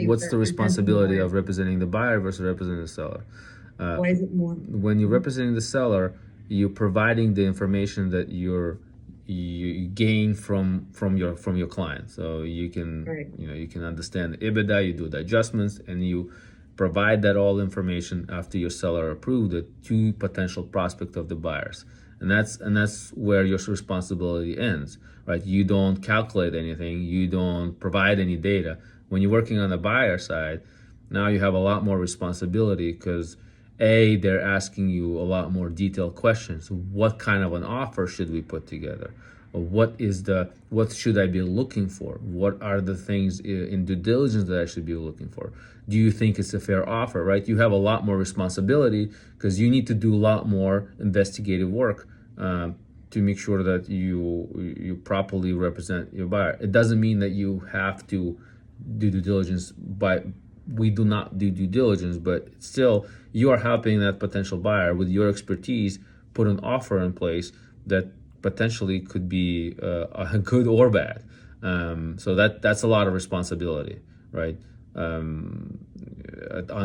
what's the responsibility of representing the buyer versus representing the seller? Why is it more? When you're representing the seller, you're providing the information that you gain from your client. So you can Right. you can understand the EBITDA, you do the adjustments, and you provide that all information after your seller approved it to potential prospect of the buyers. And that's where your responsibility ends, right? You don't calculate anything, you don't provide any data. When you're working on the buyer side, now you have a lot more responsibility because they're asking you a lot more detailed questions. What kind of an offer should we put together? What should I be looking for? What are the things in due diligence that I should be looking for? Do you think it's a fair offer, right? You have a lot more responsibility because you need to do a lot more investigative work to make sure that you properly represent your buyer. It doesn't mean that you have to do due diligence, but we do not do due diligence, but still you are helping that potential buyer with your expertise put an offer in place that potentially could be good or bad. So that's a lot of responsibility, right? On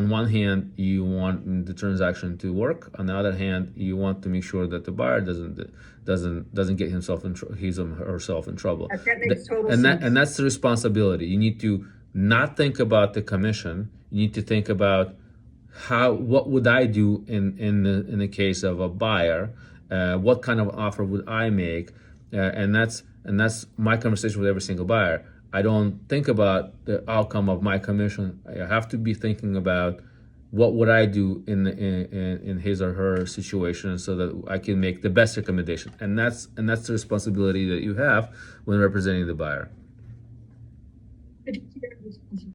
one hand, you want the transaction to work. On the other hand, you want to make sure that the buyer doesn't get himself in his or herself in trouble. That makes total and sense. that's the responsibility. You need to not think about the commission. You need to think about what would I do in the case of a buyer. What kind of offer would I make? And that's my conversation with every single buyer. I don't think about the outcome of my commission. I have to be thinking about what would I do in his or her situation so that I can make the best recommendation. And that's the responsibility that you have when representing the buyer. Did you hear